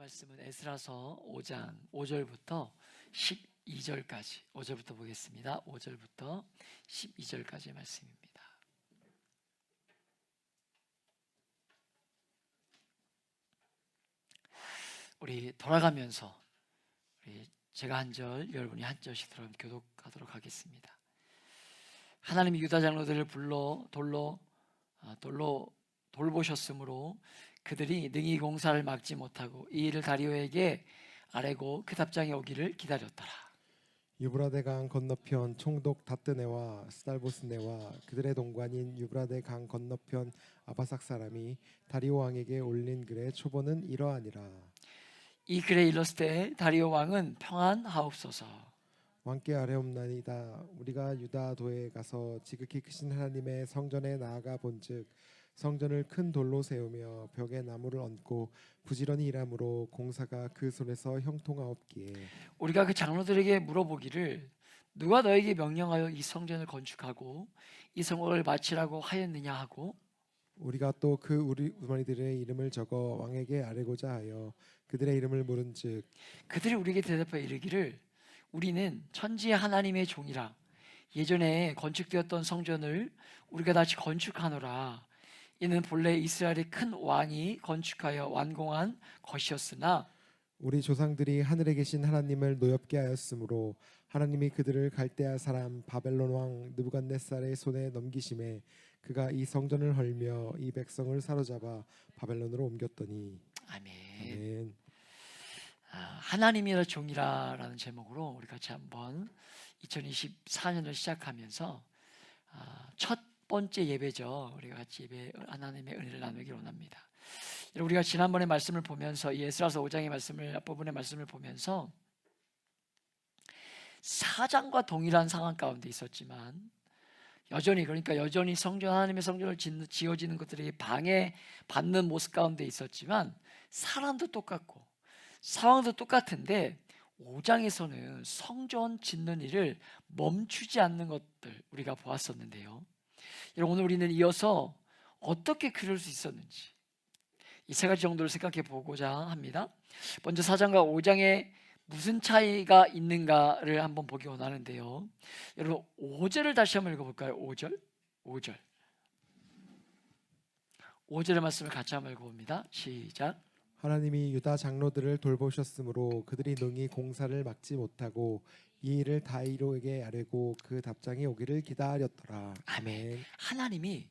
말씀은 에스라서 5장 5절부터 12절까지 5절부터 보겠습니다. 5절부터 12절까지의 말씀입니다. 우리 돌아가면서 제가 한 절, 여러분이 한 절씩 들어 교독하도록 하겠습니다. 하나님이 유다 장로들을 불러 돌로 돌보셨으므로 그들이 능히 공사를 막지 못하고 이 일을 다리오에게 아뢰고 그 답장이 오기를 기다렸더라. 유브라데 강 건너편 총독 다뜨네와 스달보스네와 그들의 동관인 유브라데 강 건너편 아바삭 사람이 다리오 왕에게 올린 글의 초본은 이러하니라. 이 글에 일렀을 다리오 왕은 평안하옵소서. 왕께 아뢰옵나이다. 우리가 유다도에 가서 지극히 크신 하나님의 성전에 나아가 본즉 성전을 큰 돌로 세우며 벽에 나무를 얹고 부지런히 일함으로 공사가 그 손에서 형통하옵기에 우리가 그 장로들에게 물어보기를 누가 너에게 명령하여 이 성전을 건축하고 이 성곽을 마치라고 하였느냐 하고 우리가 또 그 우리 우마니들의 이름을 적어 왕에게 아뢰고자 하여 그들의 이름을 물은즉 그들이 우리에게 대답하여 이르기를 우리는 천지의 하나님의 종이라 예전에 건축되었던 성전을 우리가 다시 건축하노라. 이는 본래 이스라엘의 큰 왕이 건축하여 완공한 것이었으나 우리 조상들이 하늘에 계신 하나님을 노엽게 하였으므로 하나님이 그들을 갈대아 사람 바벨론 왕 느부갓네살의 손에 넘기심에 그가 이 성전을 헐며 이 백성을 사로잡아 바벨론으로 옮겼더니 아멘. 아멘. 하나님이라 종이라라는 제목으로 우리 같이 한번 2024년을 시작하면서 첫 번째 예배죠. 우리가 같이 예배 하나님의 은혜를 나누기 원합니다. 우리가 지난번에 말씀을 보면서 에스라서 5장의 말씀을 앞부분의 말씀을 보면서 사장과 동일한 상황 가운데 있었지만 여전히 성전 하나님의 성전을 지어지는 것들에게 방해받는 모습 가운데 있었지만 사람도 똑같고 상황도 똑같은데 5장에서는 성전 짓는 일을 멈추지 않는 것들 우리가 보았었는데요. 오늘 우리는 이어서 어떻게 그럴 수 있었는지 이 세 가지 정도를 생각해 보고자 합니다. 먼저 4장과 5장에 무슨 차이가 있는가를 한번 보기 원하는데요. 여러분 5절을 다시 한번 읽어볼까요? 5절의 말씀을 같이 한번 읽어봅니다. 시작. 하나님이 유다 장로들을 돌보셨으므로 그들이 능히 공사를 막지 못하고 이 일을 다리오에게 아뢰고 그 답장이 오기를 기다렸더라. 아멘. 하나님이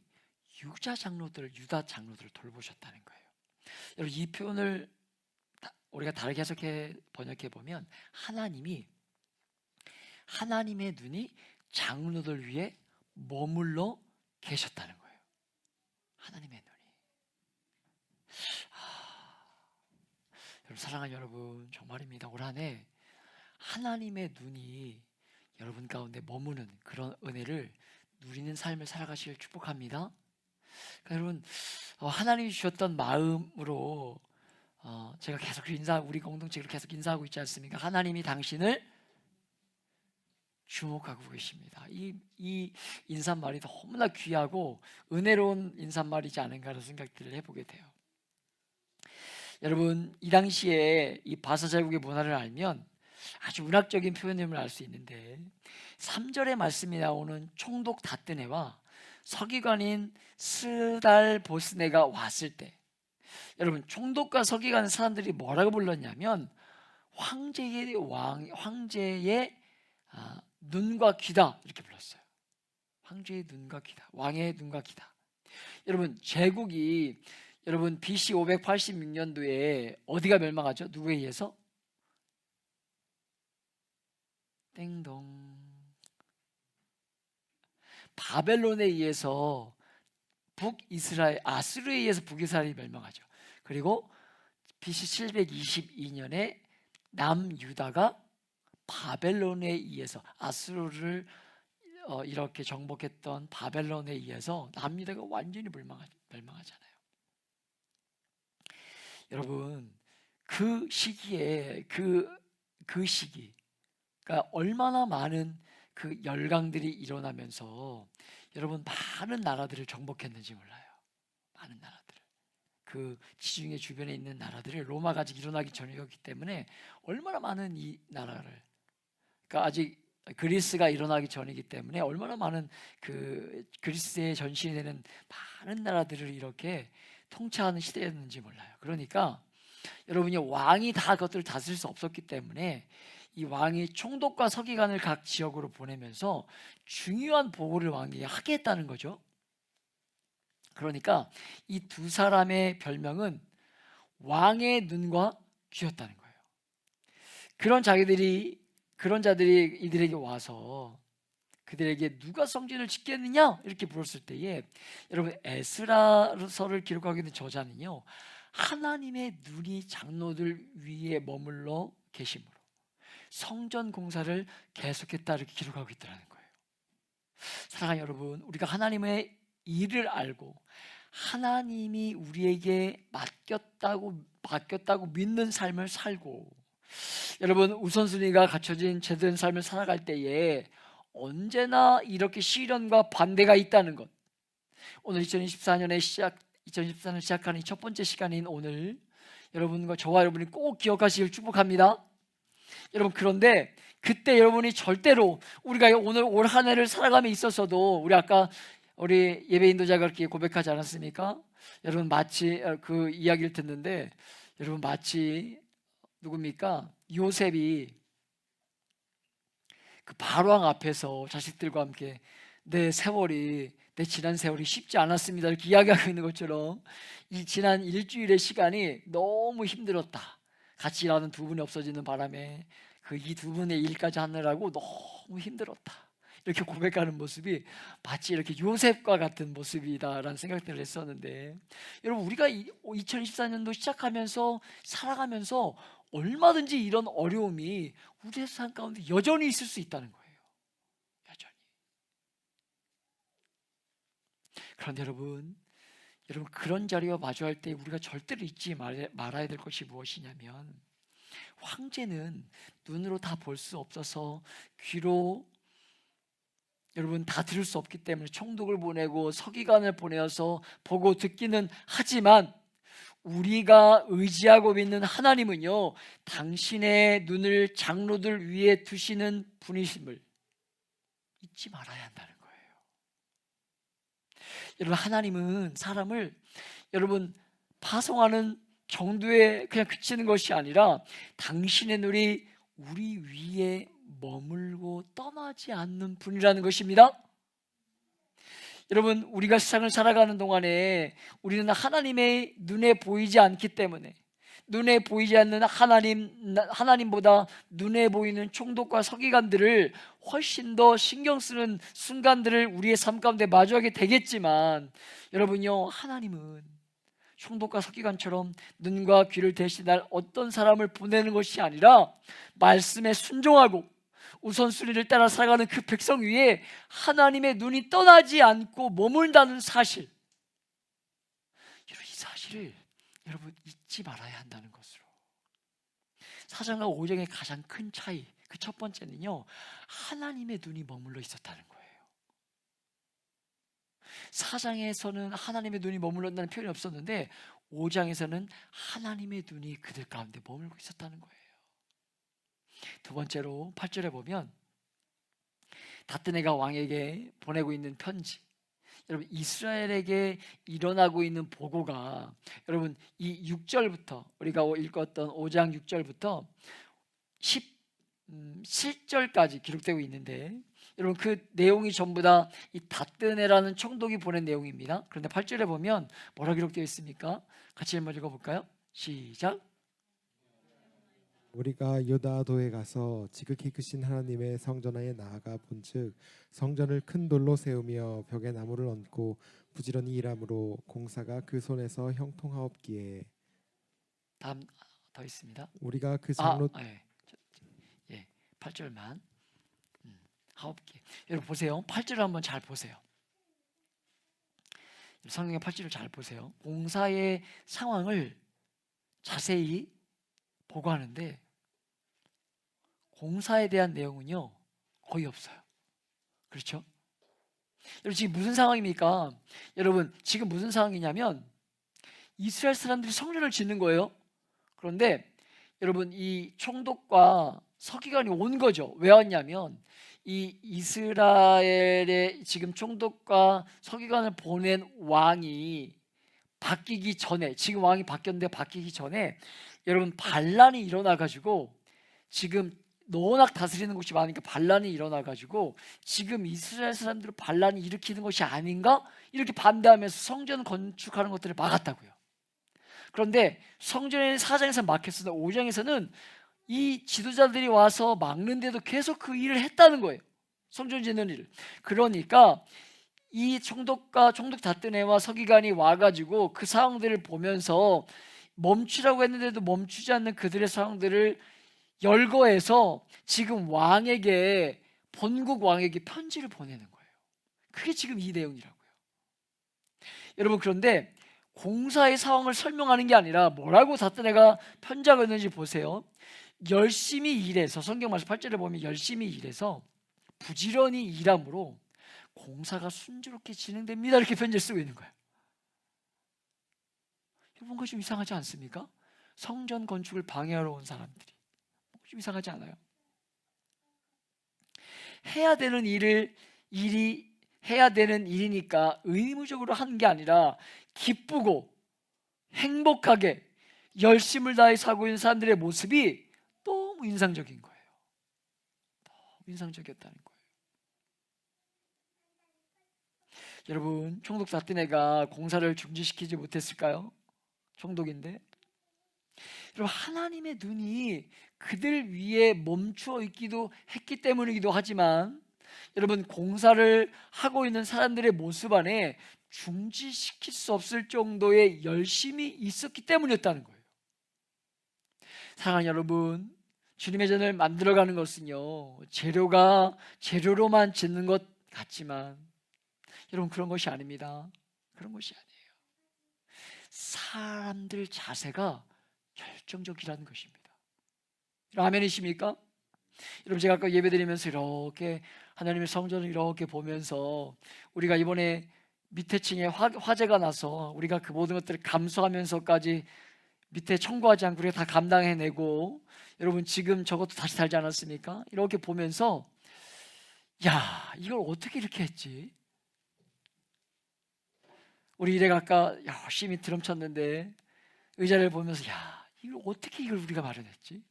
유다 장로들을 돌보셨다는 거예요. 여러분 이 표현을 우리가 다르게 번역해 보면 하나님의 눈이 장로들 위에 머물러 계셨다는 거예요. 하나님의 눈이. 여러분 사랑하는 여러분 정말입니다. 올 한 해 하나님의 눈이 여러분 가운데 머무는 그런 은혜를 누리는 삶을 살아가시길 축복합니다. 그러니까 여러분 하나님이 주셨던 마음으로 제가 계속 우리 공동체로 계속 인사하고 있지 않습니까? 하나님이 당신을 주목하고 계십니다. 이 인사말이 너무나 귀하고 은혜로운 인사말이지 않은가라는 생각들을 해보게 돼요. 여러분 이 당시에 이 바사제국의 문화를 알면 아주 문학적인 표현임을 알 수 있는데 3절의 말씀이 나오는 총독 다뜨네와 서기관인 스달보스네가 왔을 때 여러분 총독과 서기관 사람들이 뭐라고 불렀냐면 황제의 눈과 귀다 이렇게 불렀어요. 황제의 눈과 귀다, 왕의 눈과 귀다. 여러분 제국이 BC 586년도에 어디가 멸망하죠? 누구에 의해서? 땡동. 바벨론에 의해서 아수르에 의해서 북이스라엘이 멸망하죠. 그리고 BC 722년에 남유다가 바벨론에 의해서 아수르를 이렇게 정복했던 바벨론에 의해서 남유다가 완전히 멸망하잖아요. 여러분 그 시기에 그 시기 그러니까 얼마나 많은 그 열강들이 일어나면서 여러분 많은 나라들을 정복했는지 몰라요. 많은 나라들을. 그 지중해 주변에 있는 나라들을 로마가 아직 일어나기 전이었기 때문에 얼마나 많은 이 나라를, 그러니까 아직 그리스가 일어나기 전이기 때문에 얼마나 많은 그 그리스의 전신이 되는 많은 나라들을 이렇게 통치하는 시대였는지 몰라요. 그러니까 여러분이 왕이 다 그것들을 다스릴 수 없었기 때문에 이 왕이 총독과 서기관을 각 지역으로 보내면서 중요한 보고를 왕에게 하게 했다는 거죠. 그러니까 이 두 사람의 별명은 왕의 눈과 귀였다는 거예요. 그런 자들이 이들에게 와서 그들에게 누가 성전을 짓겠느냐 이렇게 물었을 때에, 여러분 에스라서를 기록하게 된 저자는요, 하나님의 눈이 장로들 위에 머물러 계심으로 성전 공사를 계속했다 이렇게 기록하고 있더라는 거예요. 사랑하는 여러분, 우리가 하나님의 일을 알고 하나님이 우리에게 맡겼다고 믿는 삶을 살고, 여러분 우선순위가 갖춰진 제대로 된 삶을 살아갈 때에 언제나 이렇게 시련과 반대가 있다는 것, 오늘 2024년 시작하는 이 첫 번째 시간인 오늘 여러분과 저와 여러분이 꼭 기억하시길 축복합니다. 여러분, 그런데 그때 여러분이 절대로, 우리가 오늘 올 한 해를 살아감에 있어서도, 우리 예배 인도자가 그렇게 고백하지 않았습니까? 여러분 마치 그 이야기를 듣는데, 여러분 마치 누굽니까? 요셉이 그 바로왕 앞에서 자식들과 함께 내 지난 세월이 쉽지 않았습니다 이렇게 이야기하고 있는 것처럼, 이 지난 일주일의 시간이 너무 힘들었다. 같이 일하는 두 분이 없어지는 바람에 이 두 분의 일까지 하느라고 너무 힘들었다 이렇게 고백하는 모습이 마치 이렇게 요셉과 같은 모습이다라는 생각들을 했었는데, 여러분 우리가 2024년도 시작하면서 살아가면서 얼마든지 이런 어려움이 우리의 삶 가운데 여전히 있을 수 있다는 거예요. 여전히. 그런데 여러분 그런 자리와 마주할 때 우리가 절대로 잊지 말아야 될 것이 무엇이냐면, 황제는 눈으로 다 볼 수 없어서 귀로 여러분 다 들을 수 없기 때문에 총독을 보내고 서기관을 보내어서 보고 듣기는 하지만, 우리가 의지하고 믿는 하나님은요, 당신의 눈을 장로들 위에 두시는 분이심을 잊지 말아야 한다는 거예요. 여러분 하나님은 사람을 여러분 파송하는 정도에 그냥 그치는 것이 아니라 당신의 눈이 우리 위에 머물고 떠나지 않는 분이라는 것입니다. 여러분 우리가 세상을 살아가는 동안에 우리는 하나님의 눈에 보이지 않기 때문에, 눈에 보이지 않는 하나님보다 눈에 보이는 총독과 서기관들을 훨씬 더 신경 쓰는 순간들을 우리의 삶 가운데 마주하게 되겠지만, 여러분요, 하나님은 총독과 서기관처럼 눈과 귀를 대신할 어떤 사람을 보내는 것이 아니라 말씀에 순종하고 우선순위를 따라 살아가는 그 백성 위에 하나님의 눈이 떠나지 않고 머문다는 사실, 여러분 이 사실을 여러분 잊지 말아야 한다는 것으로, 4장과 5장의 가장 큰 차이, 그 첫 번째는요, 하나님의 눈이 머물러 있었다는 거예요. 4장에서는 하나님의 눈이 머물렀다는 표현이 없었는데 5장에서는 하나님의 눈이 그들 가운데 머물고 있었다는 거예요. 두 번째로 8절에 보면 다뜨네가 왕에게 보내고 있는 편지, 여러분 이스라엘에게 일어나고 있는 보고가, 여러분 이 6절부터 우리가 읽었던 5장 6절부터 17절까지 기록되고 있는데, 여러분 그 내용이 전부 다 이 다뜨네라는 총독이 보낸 내용입니다. 그런데 8절에 보면 뭐라 기록되어 있습니까? 같이 한번 읽어볼까요? 시작. 우리가 유다도에 가서 지극히 크신 하나님의 성전에 나아가 본즉 성전을 큰 돌로 세우며 벽에 나무를 얹고 부지런히 일함으로 공사가 그 손에서 형통하옵기에. 다음 더 있습니다. 우리가 그 장로 예, 8절만 하옵게. 여러분 보세요. 8절을 한번 잘 보세요. 성경의 8절을 잘 보세요. 공사의 상황을 자세히 보고하는데 공사에 대한 내용은요 거의 없어요. 그렇죠? 여러분 지금 무슨 상황입니까? 여러분 지금 무슨 상황이냐면 이스라엘 사람들이 성전을 짓는 거예요. 그런데 여러분, 이 총독과 서기관이 온 거죠. 왜 왔냐면 이 이스라엘의 지금 총독과 서기관을 보낸 왕이 바뀌기 전에, 지금 왕이 바뀌었는데 바뀌기 전에 여러분 반란이 일어나 가지고, 지금 노낙 다스리는 곳이 많으니까 반란이 일어나 가지고 지금 이스라엘 사람들을 반란이 일으키는 것이 아닌가 이렇게 반대하면서 성전 건축하는 것들을 막았다고요. 그런데 성전의 4장에서 막혔으나 5장에서는 이 지도자들이 와서 막는데도 계속 그 일을 했다는 거예요. 성전 짓는 일을. 그러니까 이 총독과 총독 다뜨네와 서기관이 와가지고 그 상황들을 보면서 멈추라고 했는데도 멈추지 않는 그들의 상황들을 열거해서 지금 왕에게, 본국 왕에게 편지를 보내는 거예요. 그게 지금 이 내용이라고요. 여러분, 그런데 공사의 상황을 설명하는 게 아니라 뭐라고 다뜨네가 편지하고 있는지 보세요. 열심히 일해서, 성경 말씀 8절에 보면 열심히 일해서 부지런히 일함으로 공사가 순조롭게 진행됩니다, 이렇게 편지를 쓰고 있는 거예요. 뭔가 좀 이상하지 않습니까? 성전 건축을 방해하러 온 사람들이 좀 이상하지 않아요? 해야 되는 일이 해야 되는 일이니까 의무적으로 하는 게 아니라 기쁘고 행복하게 열심을 다해 사고 있는 사람들의 모습이 너무 인상적인 거예요. 너무 인상적이었다는 거예요. 여러분, 총독 다뜨네가 공사를 중지시키지 못했을까요? 총독인데. 여러분, 하나님의 눈이 그들 위에 멈추어 있기도 했기 때문이기도 하지만, 여러분, 공사를 하고 있는 사람들의 모습 안에 중지시킬 수 없을 정도의 열심이 있었기 때문이었다는 거예요. 사랑하는 여러분, 주님의 전을 만들어가는 것은요, 재료로만 짓는 것 같지만 여러분, 그런 것이 아닙니다. 그런 것이 아니에요. 사람들 자세가 결정적이라는 것입니다. 아멘이십니까? 여러분, 제가 아까 예배드리면서 이렇게 하나님의 성전을 이렇게 보면서 우리가 이번에 밑에 층에 화재가 나서 우리가 그 모든 것들을 감수하면서까지 밑에 청구하지 않고 우리가 다 감당해내고, 여러분 지금 저것도 다시 살지 않았습니까? 이렇게 보면서 야, 이걸 어떻게 이렇게 했지? 우리 일에 아까 열심히 드럼 쳤는데 의자를 보면서 야, 이걸 어떻게 이걸 우리가 마련했지?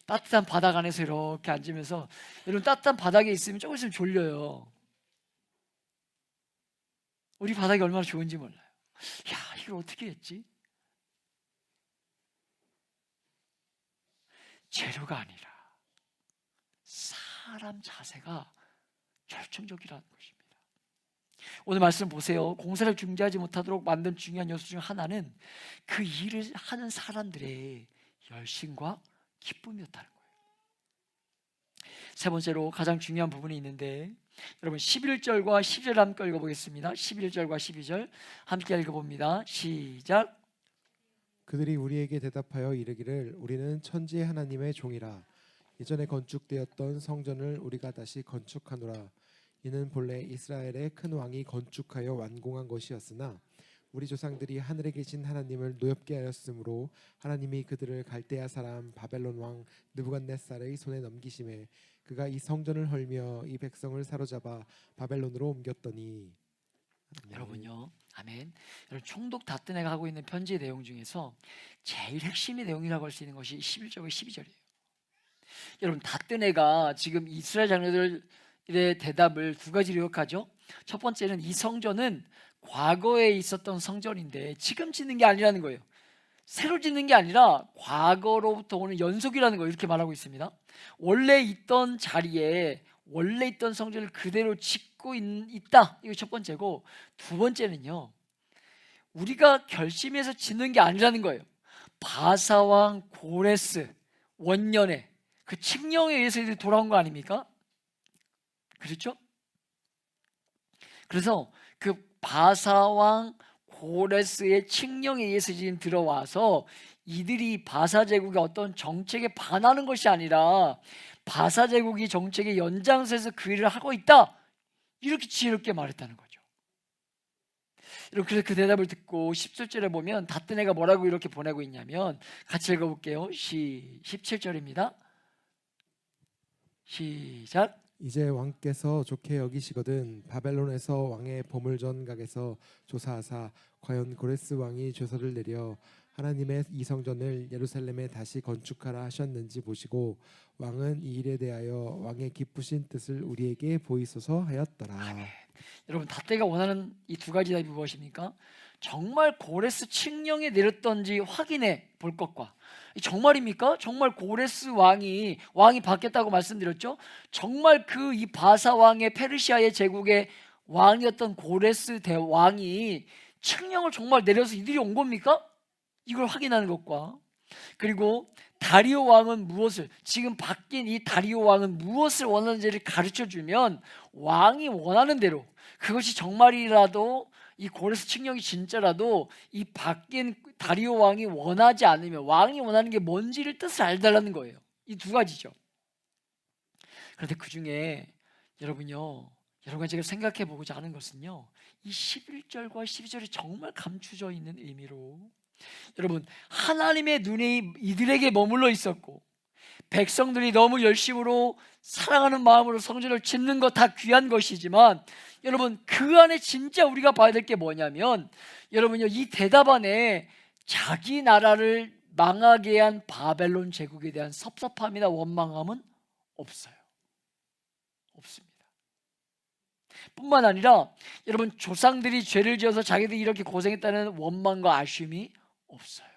따뜻한 바닥 안에서 이렇게 앉으면서, 여러분 따뜻한 바닥에 있으면 조금 있으면 졸려요. 우리 바닥이 얼마나 좋은지 몰라요. 야, 이걸 어떻게 했지? 재료가 아니라 사람 자세가 결정적이라는 것입니다. 오늘 말씀 보세요. 공사를 중지하지 못하도록 만든 중요한 요소 중 하나는 그 일을 하는 사람들의 열심과 기쁨이었다는 거예요. 세 번째로 가장 중요한 부분이 있는데, 여러분 11절과 12절 함께 읽어보겠습니다. 11절과 12절 함께 읽어봅니다. 시작. 그들이 우리에게 대답하여 이르기를 우리는 천지의 하나님의 종이라. 이전에 건축되었던 성전을 우리가 다시 건축하노라. 이는 본래 이스라엘의 큰 왕이 건축하여 완공한 것이었으나 우리 조상들이 하늘에 계신 하나님을 노엽게 하였으므로 하나님이 그들을 갈대아 사람 바벨론 왕 느부갓네살의 손에 넘기심에 그가 이 성전을 헐며 이 백성을 사로잡아 바벨론으로 옮겼더니. 여러분요, 아멘. 여러분, 총독 다뜨네가 하고 있는 편지의 내용 중에서 제일 핵심의 내용이라고 할 수 있는 것이 11절과 12절이에요. 여러분, 다뜨네가 지금 이스라엘 자녀들의 대답을 두 가지로 요약하죠. 첫 번째는 이 성전은 과거에 있었던 성전인데 지금 짓는 게 아니라는 거예요. 새로 짓는 게 아니라 과거로부터 오는 연속이라는 거, 이렇게 말하고 있습니다. 원래 있던 자리에 원래 있던 성전을 그대로 짓고 있다. 이거 첫 번째고, 두 번째는요, 우리가 결심해서 짓는 게 아니라는 거예요. 바사왕 고레스 원년에 그 칙령에 의해서 이들이 돌아온 거 아닙니까? 그렇죠? 그래서 그 바사왕 고레스의 칙령에 의해서 지금 들어와서 이들이 바사 제국의 어떤 정책에 반하는 것이 아니라 바사 제국이 정책의 연장선에서 그 일을 하고 있다, 이렇게 지혜롭게 말했다는 거죠. 여러분 그래서 그 대답을 듣고 17절에 보면 다뜨네가 뭐라고 이렇게 보내고 있냐면 같이 읽어볼게요. 17절입니다. 시작. 이제 왕께서 좋게 여기시거든 바벨론에서 왕의 보물전 각에서 조사하사 과연 고레스 왕이 조서를 내려 하나님의 이 성전을 예루살렘에 다시 건축하라 하셨는지 보시고 왕은 이 일에 대하여 왕의 기쁘신 뜻을 우리에게 보이소서 하였더라. 여러분 다때가 원하는 이 두 가지 답이 무엇입니까? 정말 고레스 칙령이 내렸던지 확인해 볼 것과, 정말입니까? 정말 고레스 왕이 바뀌었다고 말씀드렸죠. 정말 그 이 바사 왕의 페르시아의 제국의 왕이었던 고레스 대왕이 칙령을 정말 내려서 이들이 온 겁니까? 이걸 확인하는 것과, 그리고 다리오 왕은 무엇을, 지금 바뀐 이 다리오 왕은 무엇을 원하는지를 가르쳐 주면 왕이 원하는 대로, 그것이 정말이라도 이 고레스 칙령이 진짜라도 이 바뀐 다리오 왕이 원하지 않으면, 왕이 원하는 게 뭔지를 뜻을 알달라는 거예요. 이 두 가지죠. 그런데 그 중에 여러분과 제가 생각해 보고자 하는 것은요, 이 11절과 12절이 정말 감추져 있는 의미로, 여러분 하나님의 눈이 이들에게 머물러 있었고 백성들이 너무 열심으로 사랑하는 마음으로 성전을 짓는 것 다 귀한 것이지만, 여러분 그 안에 진짜 우리가 봐야 될 게 뭐냐면, 여러분요 이 대답 안에 자기 나라를 망하게 한 바벨론 제국에 대한 섭섭함이나 원망함은 없어요. 없습니다. 뿐만 아니라 여러분 조상들이 죄를 지어서 자기들이 이렇게 고생했다는 원망과 아쉬움이 없어요.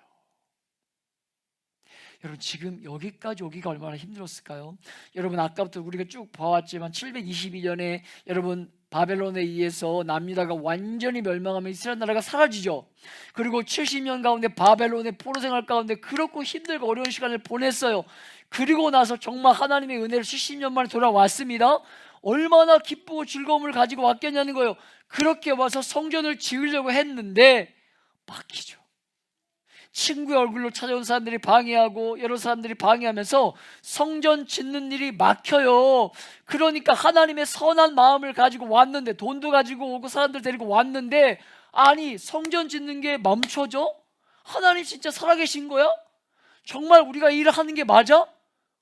여러분 지금 여기까지 오기가 얼마나 힘들었을까요? 여러분 아까부터 우리가 쭉 봐왔지만 722년에 여러분 바벨론에 의해서 남유다가 완전히 멸망하면 이스라엘 나라가 사라지죠. 그리고 70년 가운데 바벨론의 포로 생활 가운데 그렇고 힘들고 어려운 시간을 보냈어요. 그리고 나서 정말 하나님의 은혜로 70년 만에 돌아왔습니다. 얼마나 기쁘고 즐거움을 가지고 왔겠냐는 거예요. 그렇게 와서 성전을 지으려고 했는데 막히죠. 친구의 얼굴로 찾아온 사람들이 방해하고 여러 사람들이 방해하면서 성전 짓는 일이 막혀요. 그러니까 하나님의 선한 마음을 가지고 왔는데, 돈도 가지고 오고 사람들 데리고 왔는데, 아니 성전 짓는 게 멈춰져? 하나님 진짜 살아계신 거야? 정말 우리가 일을 하는 게 맞아?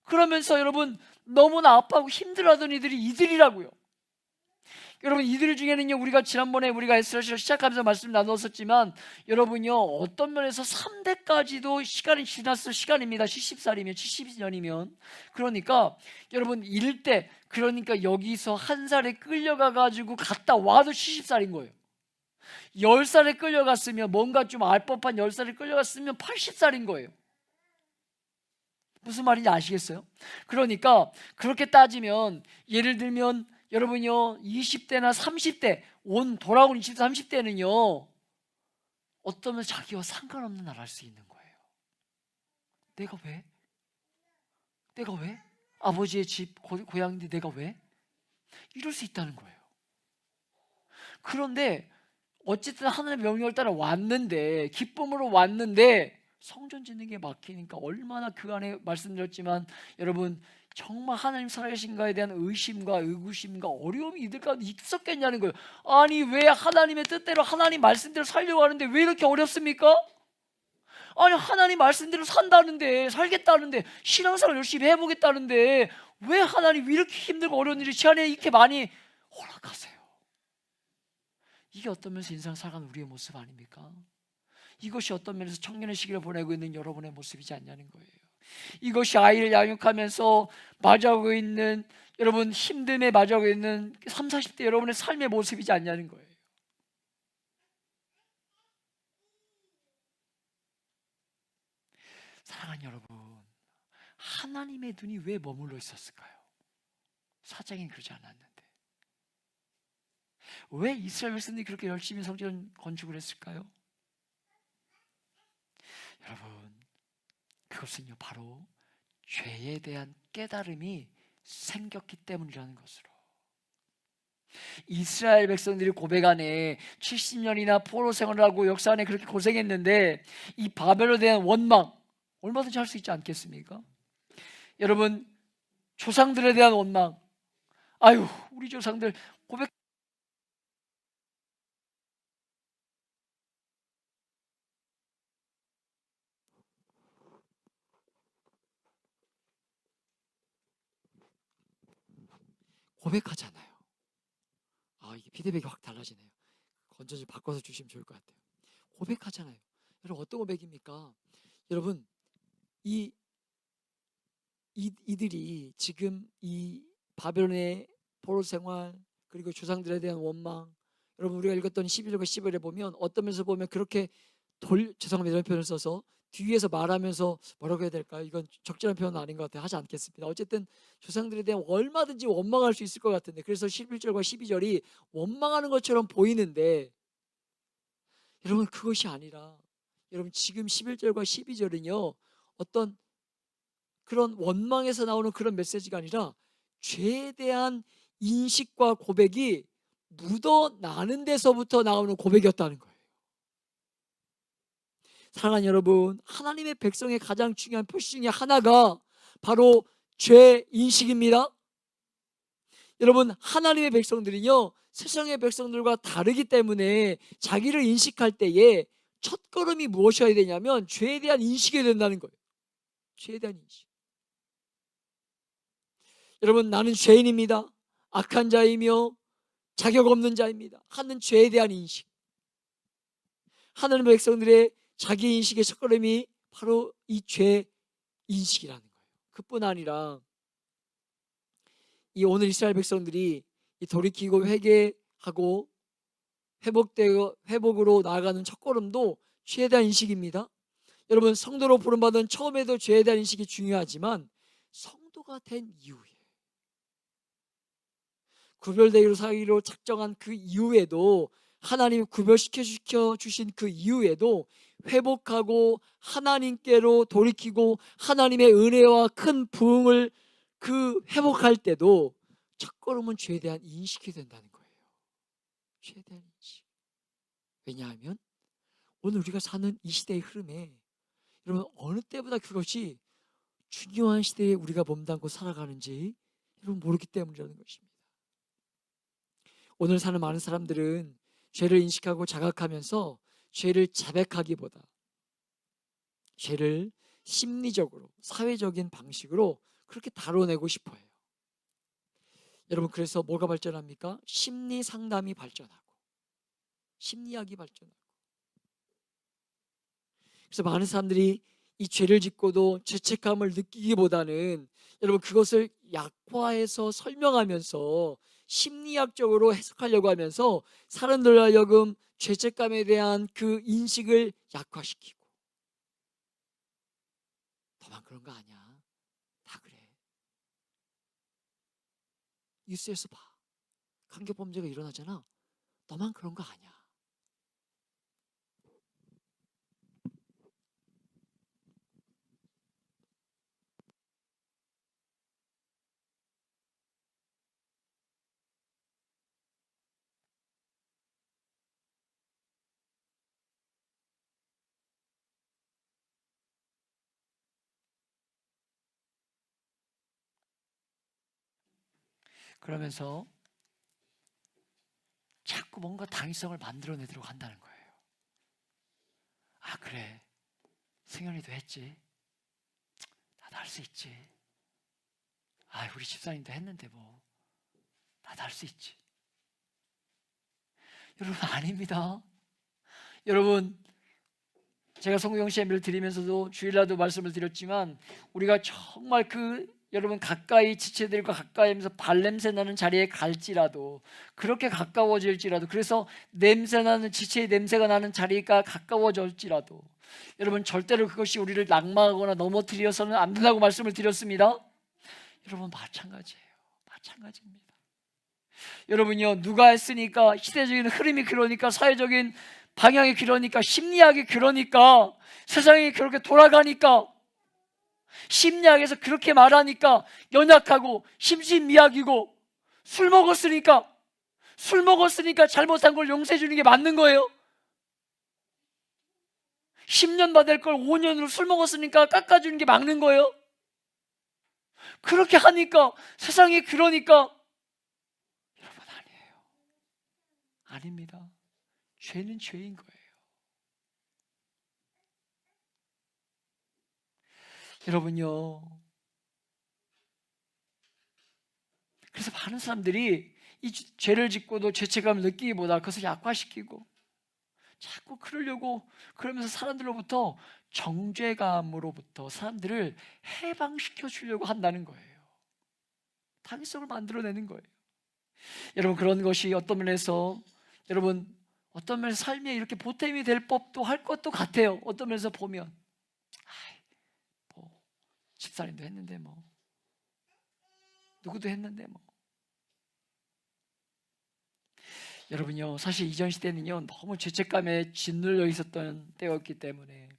그러면서 여러분 너무나 아파하고 힘들어하던 이들이라고요. 여러분 이들 중에는요, 우리가 지난번에 우리가 에스라시를 시작하면서 말씀 나눴었지만, 여러분요 어떤 면에서 3대까지도 시간이 지났을 시간입니다. 70살이면 70년이면. 그러니까 여러분 1대, 그러니까 여기서 한 살에 끌려가 가지고 갔다 와도 70살인 거예요. 10살에 끌려갔으면, 뭔가 좀 알 법한 10살에 끌려갔으면 80살인 거예요. 무슨 말인지 아시겠어요? 그러니까 그렇게 따지면, 예를 들면 여러분요 20대나 30대, 돌아온 20대 30대는요 어쩌면 자기와 상관없는 날 할 수 있는 거예요. 내가 왜? 아버지의 집 고향인데 내가 왜? 이럴 수 있다는 거예요. 그런데 어쨌든 하나님의 명령을 따라 왔는데, 기쁨으로 왔는데 성전 짓는 게 막히니까 얼마나 그 안에 말씀드렸지만 여러분 정말 하나님 살아계신가에 대한 의심과 의구심과 어려움이 이들 가운데 있었겠냐는 거예요. 아니 왜 하나님의 뜻대로 하나님 말씀대로 살려고 하는데 왜 이렇게 어렵습니까? 아니 하나님 말씀대로 산다는데, 살겠다는데, 신앙생활 열심히 해보겠다는데 왜 하나님 이렇게 힘들고 어려운 일이 제 안에 이렇게 많이 허락하세요? 이게 어떤 면에서 인생 살아가는 우리의 모습 아닙니까? 이것이 어떤 면에서 청년의 시기를 보내고 있는 여러분의 모습이지 않냐는 거예요. 이것이 아이를 양육하면서 맞이하고 있는, 여러분 힘듦에 맞이하고 있는 30, 40대 여러분의 삶의 모습이지 않냐는 거예요. 사랑하는 여러분, 하나님의 눈이 왜 머물러 있었을까요? 사장이 그러지 않았는데 왜 이스라엘 백성들이 그렇게 열심히 성전 건축을 했을까요? 여러분 그것은요 바로 죄에 대한 깨달음이 생겼기 때문이라는 것으로, 이스라엘 백성들이 고백 안에 70년이나 포로 생활을 하고 역사 안에 그렇게 고생했는데 이 바벨론에 대한 원망 얼마든지 할 수 있지 않겠습니까? 여러분 조상들에 대한 원망, 아유 우리 조상들 고백 고백하잖아요. 이게 피드백이 확 달라지네요. 건전 좀 바꿔서 주시면 좋을 것 같아요. 고백하잖아요. 여러분 어떤 고백입니까? 여러분 이들이 지금 이 바벨론의 포로 생활 그리고 조상들에 대한 원망, 여러분 우리가 읽었던 11절과 12절에 보면 어떤 면에서 보면 그렇게 죄송합니다 이런 표현을 써서 뒤에서 말하면서 뭐라고 해야 될까요? 이건 적절한 표현은 아닌 것 같아요. 하지 않겠습니다. 어쨌든 조상들에 대한 얼마든지 원망할 수 있을 것 같은데, 그래서 11절과 12절이 원망하는 것처럼 보이는데 여러분 그것이 아니라, 여러분 지금 11절과 12절은요 어떤 그런 원망에서 나오는 그런 메시지가 아니라 죄에 대한 인식과 고백이 묻어나는 데서부터 나오는 고백이었다는 거예요. 사랑하는 여러분, 하나님의 백성의 가장 중요한 표시 중에 하나가 바로 죄 인식입니다. 여러분 하나님의 백성들은요 세상의 백성들과 다르기 때문에 자기를 인식할 때에 첫걸음이 무엇이어야 되냐면 죄에 대한 인식이 된다는 거예요. 죄에 대한 인식. 여러분 나는 죄인입니다. 악한 자이며 자격 없는 자입니다 하는 죄에 대한 인식. 하나님의 백성들의 자기 인식의 첫걸음이 바로 이 죄 인식이라는 거예요. 그뿐 아니라 이 오늘 이스라엘 백성들이 이 돌이키고 회개하고 회복으로 나아가는 첫걸음도 죄에 대한 인식입니다. 여러분 성도로 부름받은 처음에도 죄에 대한 인식이 중요하지만 성도가 된 이후에 구별되기로 사기로 작정한 그 이후에도, 하나님이 구별시켜 주신 그 이후에도 회복하고 하나님께로 돌이키고 하나님의 은혜와 큰 부흥을 회복할 때도 첫걸음은 죄에 대한 인식이 된다는 거예요. 죄에 대한 인식. 왜냐하면 오늘 우리가 사는 이 시대의 흐름에 여러분 어느 때보다 그것이 중요한 시대에 우리가 몸담고 살아가는지 여러분 모르기 때문이라는 것입니다. 오늘 사는 많은 사람들은 죄를 인식하고 자각하면서 죄를 자백하기보다 죄를 심리적으로 사회적인 방식으로 그렇게 다뤄내고 싶어 해요. 여러분 그래서 뭐가 발전합니까? 심리 상담이 발전하고 심리학이 발전하고. 그래서 많은 사람들이 이 죄를 짓고도 죄책감을 느끼기보다는 여러분 그것을 약화해서 설명하면서 심리학적으로 해석하려고 하면서 사람들로 하여금 죄책감에 대한 그 인식을 약화시키고, 너만 그런 거 아니야, 다 그래, 뉴스에서 봐, 강력범죄가 일어나잖아, 너만 그런 거 아니야. 그러면서 자꾸 뭔가 당위성을 만들어내도록 한다는 거예요. 그래, 승현이도 했지, 나도 할 수 있지, 우리 집사님도 했는데 뭐 나도 할 수 있지. 여러분 아닙니다. 여러분 제가 성경 예배를 드리면서도 주일날도 말씀을 드렸지만, 우리가 정말 여러분 가까이 지체들과 가까이 하면서 발냄새 나는 자리에 갈지라도, 그렇게 가까워질지라도, 그래서 냄새나는 지체의 냄새가 나는 자리가 가까워질지라도 여러분 절대로 그것이 우리를 낙마하거나 넘어뜨려서는 안 된다고 말씀을 드렸습니다. 여러분 마찬가지예요. 마찬가지입니다. 여러분요, 누가 했으니까, 시대적인 흐름이 그러니까, 사회적인 방향이 그러니까, 심리학이 그러니까, 세상이 그렇게 돌아가니까, 심리학에서 그렇게 말하니까 연약하고 심신미약이고, 술 먹었으니까 잘못한 걸 용서해 주는 게 맞는 거예요. 10년 받을 걸 5년으로 술 먹었으니까 깎아주는 게 막는 거예요. 그렇게 하니까, 세상이 그러니까. 여러분 아니에요. 아닙니다. 죄는 죄인 거예요. 여러분요, 그래서 많은 사람들이 이 죄를 짓고도 죄책감을 느끼기보다 그것을 약화시키고 자꾸 그러면서 사람들로부터 정죄감으로부터 사람들을 해방시켜 주려고 한다는 거예요. 당위성을 만들어내는 거예요. 여러분, 그런 것이 어떤 면에서 삶에 이렇게 보탬이 될 법도 할 것도 같아요. 어떤 면에서 보면 뭐 집사님도 했는데 뭐 누구도 했는데 뭐. 여러분요, 사실 이전 시대는요 너무 죄책감에 짓눌려 있었던 때였기 때문에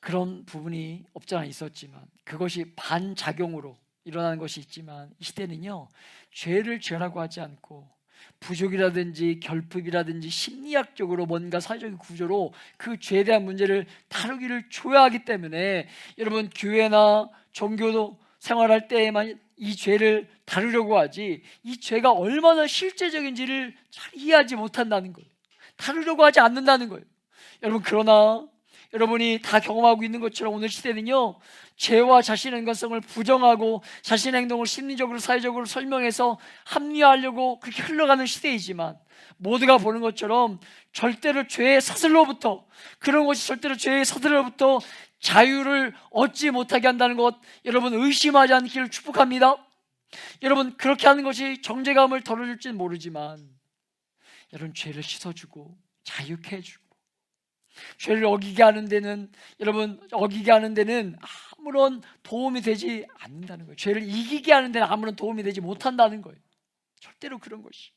그런 부분이 없지 않아 있었지만, 그것이 반작용으로 일어나는 것이 있지만, 이 시대는요 죄를 죄라고 하지 않고 부족이라든지 결핍이라든지 심리학적으로 뭔가 사회적인 구조로 그 죄에 대한 문제를 다루기를 좋아하기 때문에, 여러분, 교회나 종교도 생활할 때에만 이 죄를 다루려고 하지, 이 죄가 얼마나 실제적인지를 잘 이해하지 못한다는 거예요. 다루려고 하지 않는다는 거예요. 여러분, 그러나 여러분이 다 경험하고 있는 것처럼 오늘 시대는요 죄와 자신의 인간성을 부정하고 자신의 행동을 심리적으로 사회적으로 설명해서 합리화하려고 그렇게 흘러가는 시대이지만, 모두가 보는 것처럼 절대로 죄의 사슬로부터, 그런 것이 절대로 죄의 사슬로부터 자유를 얻지 못하게 한다는 것, 여러분 의심하지 않기를 축복합니다. 여러분, 그렇게 하는 것이 정죄감을 덜어줄지는 모르지만, 여러분, 죄를 씻어주고 자유케 해주고, 죄를 어기게 하는 데는, 아무런 도움이 되지 않는다는 거예요. 죄를 이기게 하는 데는 아무런 도움이 되지 못한다는 거예요. 절대로 그런 것이.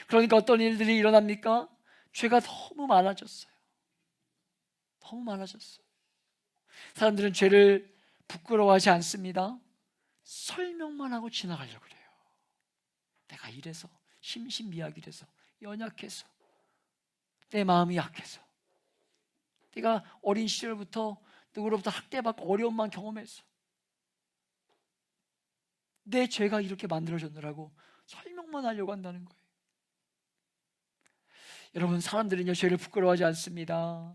그러니까 어떤 일들이 일어납니까? 죄가 너무 많아졌어요. 너무 많아졌어요. 사람들은 죄를 부끄러워하지 않습니다. 설명만 하고 지나가려고 그래요. 내가 이래서, 심신미약이라서, 연약해서, 내 마음이 약해서, 내가 어린 시절부터 누구로부터 학대받고 어려움만 경험해서 내 죄가 이렇게 만들어졌느라고 설명만 하려고 한다는 거예요. 여러분, 사람들은요 죄를 부끄러워하지 않습니다.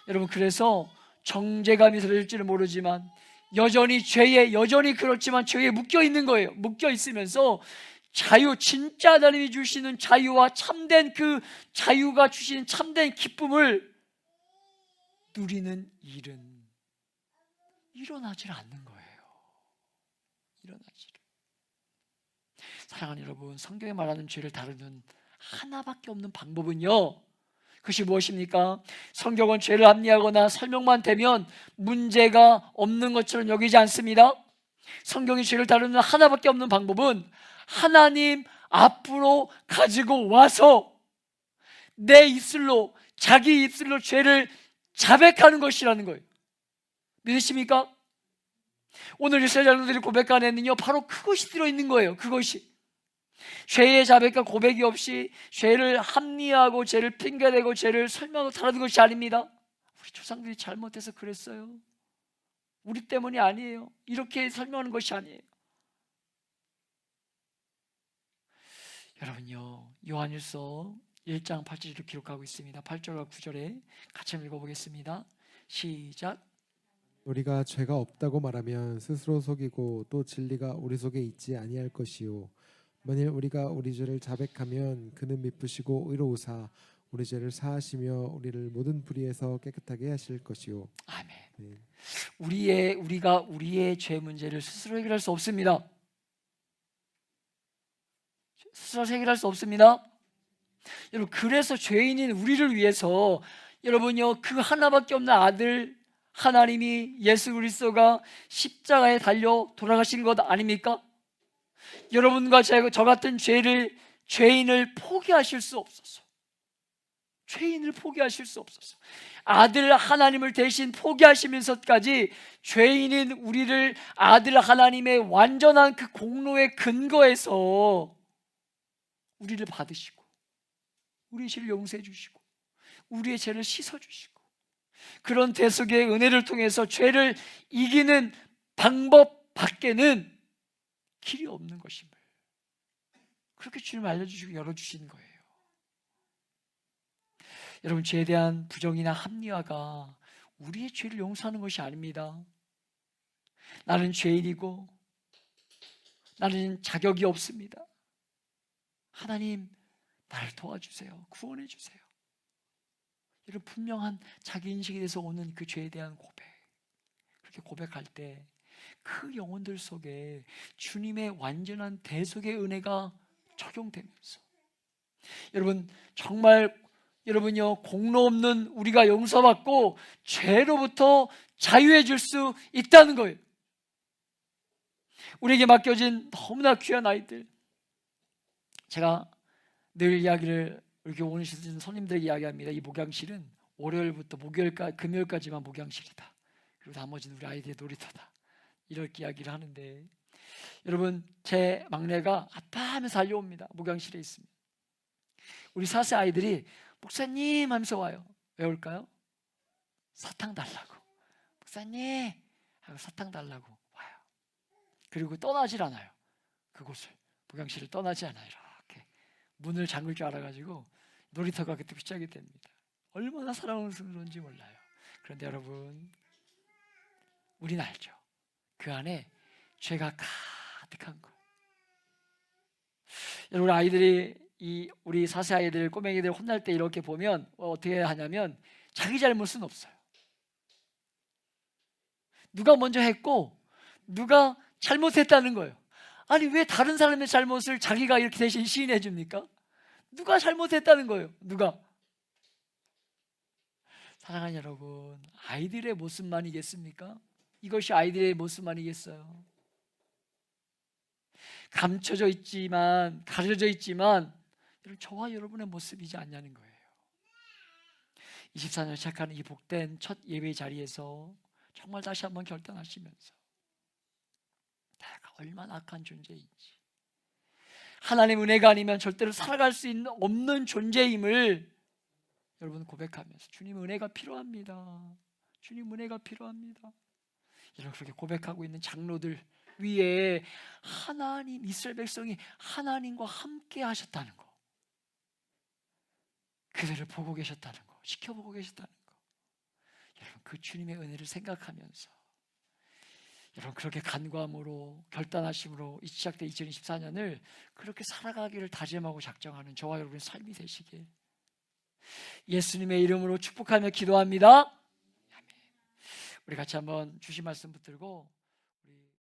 여러분, 그래서 정죄감이 들어질지는 모르지만 여전히 그렇지만 죄에 묶여 있는 거예요. 묶여 있으면서 진짜 하나님이 주시는 자유와 참된 그 자유가 주시는 참된 기쁨을 누리는 일은 일어나질 않는 거예요. 사랑하는 여러분, 성경에 말하는 죄를 다루는 하나밖에 없는 방법은요, 그것이 무엇입니까? 성경은 죄를 합리하거나 설명만 되면 문제가 없는 것처럼 여기지 않습니다. 성경이 죄를 다루는 하나밖에 없는 방법은 하나님 앞으로 가지고 와서 자기 입술로 죄를 자백하는 것이라는 거예요. 믿으십니까? 오늘 이스라엘 자손들이 고백한 에는요 바로 그것이 들어있는 거예요. 그것이 죄의 자백과 고백이 없이 죄를 합리화하고 죄를 핑계대고 죄를 설명하고 다루는 것이 아닙니다. 우리 조상들이 잘못해서 그랬어요, 우리 때문이 아니에요, 이렇게 설명하는 것이 아니에요. 여러분요, 요한일서 1장 8절을 기록하고 있습니다. 8절과 9절에 같이 한번 읽어보겠습니다. 시작. 우리가 죄가 없다고 말하면 스스로 속이고 또 진리가 우리 속에 있지 아니할 것이요 만일 우리가 우리 죄를 자백하면 그는 미쁘시고 의로우사 우리 죄를 사하시며 우리를 모든 불의에서 깨끗하게 하실 것이요. 아멘. 네. 우리가 우리의 죄 문제를 스스로 해결할 수 없습니다. 스스로 해결할 수 없습니다. 여러분, 그래서 죄인인 우리를 위해서 여러분요 그 하나밖에 없는 아들 하나님이 예수 그리스도가 십자가에 달려 돌아가신 것 아닙니까? 여러분과 저 같은 죄인을 포기하실 수 없어서, 아들 하나님을 대신 포기하시면서까지 죄인인 우리를 아들 하나님의 완전한 그 공로의 근거에서 우리를 받으시고 우리의 죄를 용서해 주시고 우리의 죄를 씻어 주시고, 그런 대속의 은혜를 통해서 죄를 이기는 방법 밖에는 길이 없는 것임을 그렇게 주님 알려주시고 열어주신 거예요. 여러분, 죄에 대한 부정이나 합리화가 우리의 죄를 용서하는 것이 아닙니다. 나는 죄인이고 나는 자격이 없습니다. 하나님, 나를 도와주세요. 구원해 주세요. 이런 분명한 자기 인식에 대해서 오는 그 죄에 대한 고백, 그렇게 고백할 때 그 영혼들 속에 주님의 완전한 대속의 은혜가 적용되면서, 여러분 정말 여러분요, 공로 없는 우리가 용서받고 죄로부터 자유해질 수 있다는 거예요. 우리에게 맡겨진 너무나 귀한 아이들, 제가 늘 이야기를 이렇게 오시는 손님들에게 이야기합니다. 이 목양실은 월요일부터 금요일까지만 목양실이다. 그리고 나머지는 우리 아이들의 놀이터다. 이렇게 이야기를 하는데, 여러분 제 막내가 아빠 하면서 달려옵니다. 목양실에 있습니다. 우리 4세 아이들이 목사님 하면서 와요. 왜 올까요? 사탕 달라고. 목사님 하고 사탕 달라고 와요. 그리고 떠나질 않아요. 그곳을, 목양실을 떠나지 않아요. 이렇게 문을 잠글 줄 알아가지고 놀이터가 그때 시작이 됩니다. 얼마나 사랑스러운지 몰라요. 그런데 여러분, 우리는 알죠. 그 안에 죄가 가득한 거예요. 여러분, 아이들이 우리 4세 아이들, 꼬맹이들 혼날 때 이렇게 보면 어떻게 하냐면 자기 잘못은 없어요. 누가 먼저 했고 누가 잘못했다는 거예요. 아니, 왜 다른 사람의 잘못을 자기가 이렇게 대신 시인해 줍니까? 누가 잘못했다는 거예요. 누가? 사랑하는 여러분, 아이들의 모습만이겠습니까? 이것이 아이들의 모습만이겠어요? 감춰져 있지만, 가려져 있지만 저와 여러분의 모습이지 않냐는 거예요. 24년 시작하는 이 복된 첫 예배 자리에서 정말 다시 한번 결단하시면서 내가 얼마나 악한 존재인지, 하나님 은혜가 아니면 절대로 살아갈 수 없는 존재임을 여러분 고백하면서, 주님 은혜가 필요합니다. 주님 은혜가 필요합니다. 이렇게 고백하고 있는 장로들 위에 하나님, 이스라엘 백성이 하나님과 함께 하셨다는 거, 그들을 보고 계셨다는 거, 지켜보고 계셨다는 거, 여러분 그 주님의 은혜를 생각하면서 여러분 그렇게 간구함으로, 결단하심으로 이 시작된 2024년을 그렇게 살아가기를 다짐하고 작정하는 저와 여러분의 삶이 되시길 예수님의 이름으로 축복하며 기도합니다. 아멘. 우리 같이 한번 주신 말씀 붙들고